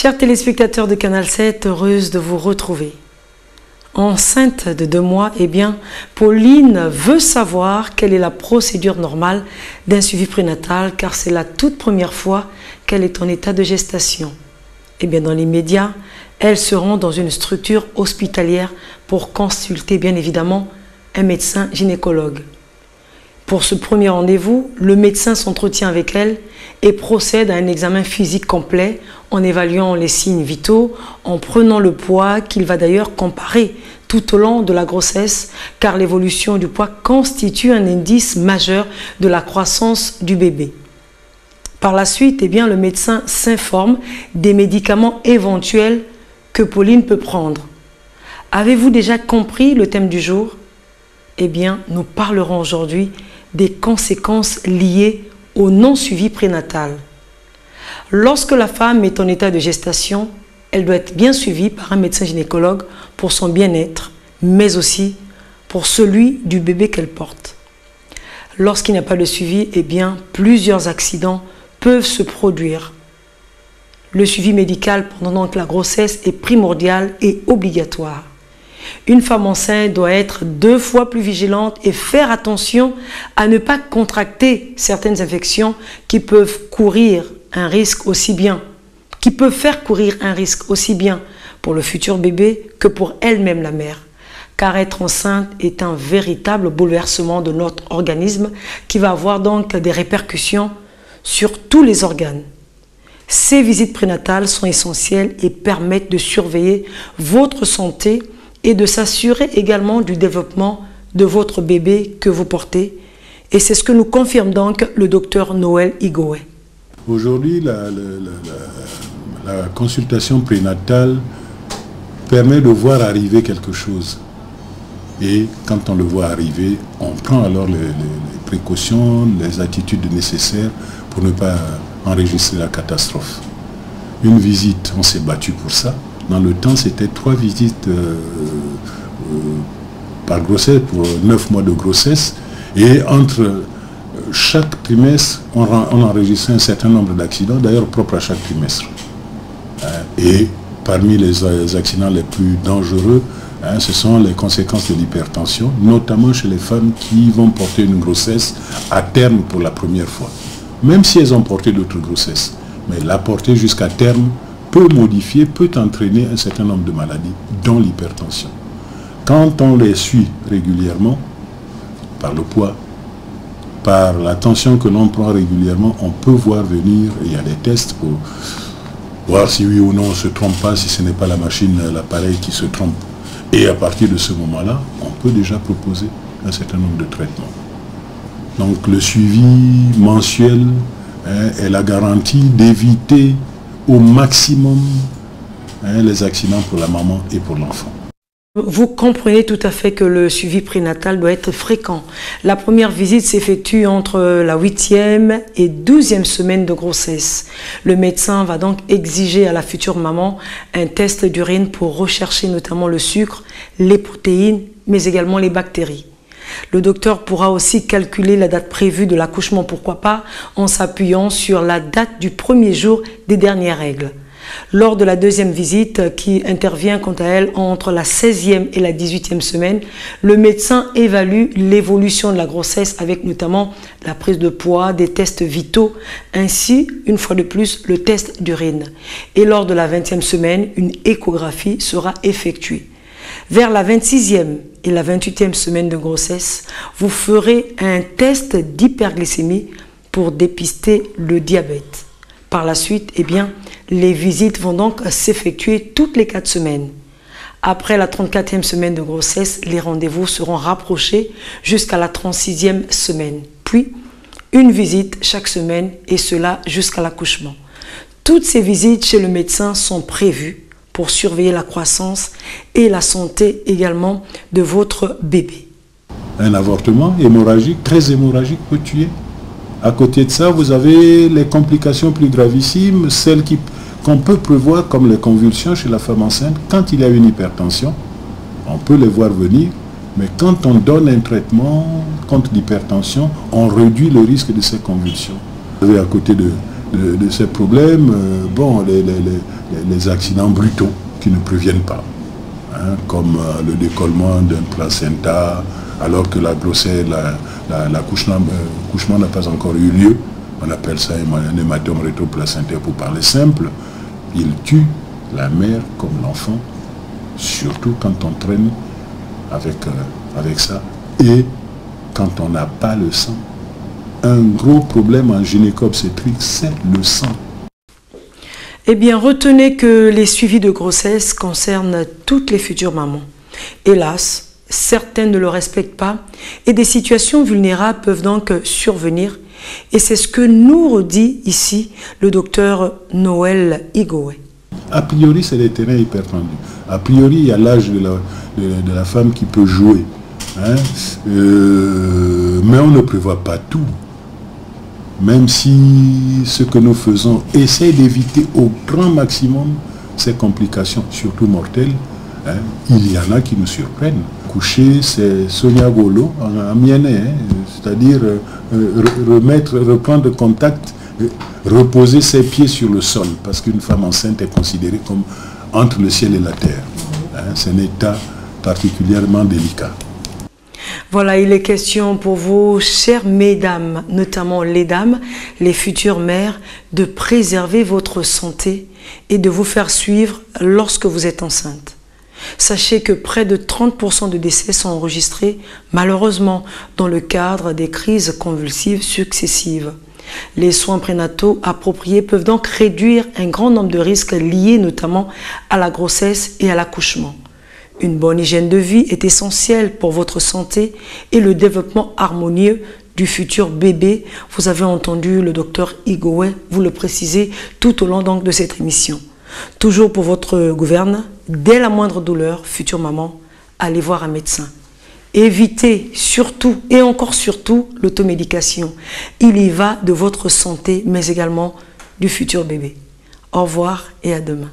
Chers téléspectateurs de Canal 7, heureuse de vous retrouver. Enceinte de 2 mois, eh bien, Pauline veut savoir quelle est la procédure normale d'un suivi prénatal car c'est la toute première fois qu'elle est en état de gestation. Eh bien, dans l'immédiat, elle se rend dans une structure hospitalière pour consulter bien évidemment un médecin gynécologue. Pour ce premier rendez-vous, le médecin s'entretient avec elle et procède à un examen physique complet en évaluant les signes vitaux, en prenant le poids qu'il va d'ailleurs comparer tout au long de la grossesse car l'évolution du poids constitue un indice majeur de la croissance du bébé. Par la suite, eh bien, le médecin s'informe des médicaments éventuels que Pauline peut prendre. Avez-vous déjà compris le thème du jour? Eh bien, nous parlerons aujourd'hui des conséquences liées au non-suivi prénatal. Lorsque la femme est en état de gestation, elle doit être bien suivie par un médecin gynécologue pour son bien-être, mais aussi pour celui du bébé qu'elle porte. Lorsqu'il n'y a pas de suivi, eh bien, plusieurs accidents peuvent se produire. Le suivi médical pendant donc la grossesse est primordial et obligatoire. Une femme enceinte doit être 2 fois plus vigilante et faire attention à ne pas contracter certaines infections qui peuvent faire courir un risque aussi bien pour le futur bébé que pour elle-même la mère. Car être enceinte est un véritable bouleversement de notre organisme qui va avoir donc des répercussions sur tous les organes. Ces visites prénatales sont essentielles et permettent de surveiller votre santé et de s'assurer également du développement de votre bébé que vous portez. Et c'est ce que nous confirme donc le docteur Noël Igoué. Aujourd'hui, la consultation prénatale permet de voir arriver quelque chose. Et quand on le voit arriver, on prend alors les précautions, les attitudes nécessaires pour ne pas enregistrer la catastrophe. Une visite, on s'est battu pour ça. Dans le temps, c'était 3 visites par grossesse pour 9 mois de grossesse. Et entre chaque trimestre, on enregistrait un certain nombre d'accidents, d'ailleurs propres à chaque trimestre. Et parmi les accidents les plus dangereux, ce sont les conséquences de l'hypertension, notamment chez les femmes qui vont porter une grossesse à terme pour la première fois. Même si elles ont porté d'autres grossesses, mais la porter jusqu'à terme peut modifier, peut entraîner un certain nombre de maladies, dont l'hypertension. Quand on les suit régulièrement, par le poids, par la tension que l'on prend régulièrement, on peut voir venir, il y a des tests pour voir si oui ou non on ne se trompe pas, si ce n'est pas la machine, l'appareil qui se trompe. Et à partir de ce moment-là, on peut déjà proposer un certain nombre de traitements. Donc le suivi mensuel est la garantie d'éviter au maximum les accidents pour la maman et pour l'enfant. Vous comprenez tout à fait que le suivi prénatal doit être fréquent. La première visite s'effectue entre la 8e et 12e semaine de grossesse. Le médecin va donc exiger à la future maman un test d'urine pour rechercher notamment le sucre, les protéines, mais également les bactéries. Le docteur pourra aussi calculer la date prévue de l'accouchement, pourquoi pas, en s'appuyant sur la date du premier jour des dernières règles. Lors de la 2e visite, qui intervient quant à elle entre la 16e et la 18e semaine, le médecin évalue l'évolution de la grossesse avec notamment la prise de poids, des tests vitaux, ainsi, une fois de plus, le test d'urine. Et lors de la 20e semaine, une échographie sera effectuée. Vers la 26e et la 28e semaine de grossesse, vous ferez un test d'hyperglycémie pour dépister le diabète. Par la suite, eh bien, les visites vont donc s'effectuer toutes les 4 semaines. Après la 34e semaine de grossesse, les rendez-vous seront rapprochés jusqu'à la 36e semaine. Puis, une visite chaque semaine et cela jusqu'à l'accouchement. Toutes ces visites chez le médecin sont prévues pour surveiller la croissance et la santé également de votre bébé. Un avortement hémorragique, très hémorragique, peut tuer. À côté de ça, vous avez les complications plus gravissimes, celles qu'on peut prévoir comme les convulsions chez la femme enceinte. Quand il y a une hypertension, on peut les voir venir, mais quand on donne un traitement contre l'hypertension, on réduit le risque de ces convulsions. Vous avez à côté de de ces problèmes, bon, les accidents brutaux qui ne préviennent pas, hein, comme le décollement d'un placenta, alors que la grossesse, l'accouchement n'a pas encore eu lieu. On appelle ça un hématome rétroplacentaire pour parler simple. Il tue la mère comme l'enfant, surtout quand on traîne avec ça et quand on n'a pas le sang. Un gros problème en gynéco-obstétrique, c'est le sang. Eh bien, retenez que les suivis de grossesse concernent toutes les futures mamans. Hélas, certaines ne le respectent pas et des situations vulnérables peuvent donc survenir. Et c'est ce que nous redit ici le docteur Noël Igoe. A priori, c'est des terrains hyper tendus. A priori, il y a l'âge de la femme qui peut jouer. Hein? Mais on ne prévoit pas tout. Même si ce que nous faisons essaie d'éviter au grand maximum ces complications, surtout mortelles, hein, il y en a qui nous surprennent. Coucher, c'est Sonia Golo en miennet, hein, c'est-à-dire reprendre contact, reposer ses pieds sur le sol, parce qu'une femme enceinte est considérée comme entre le ciel et la terre. Hein, c'est un état particulièrement délicat. Voilà, il est question pour vous, chères mesdames, notamment les dames, les futures mères, de préserver votre santé et de vous faire suivre lorsque vous êtes enceinte. Sachez que près de 30% de décès sont enregistrés, malheureusement, dans le cadre des crises convulsives successives. Les soins prénataux appropriés peuvent donc réduire un grand nombre de risques liés notamment à la grossesse et à l'accouchement. Une bonne hygiène de vie est essentielle pour votre santé et le développement harmonieux du futur bébé. Vous avez entendu le docteur Igoe vous le préciser tout au long donc de cette émission. Toujours pour votre gouverne, dès la moindre douleur, future maman, allez voir un médecin. Évitez surtout et encore surtout l'automédication. Il y va de votre santé mais également du futur bébé. Au revoir et à demain.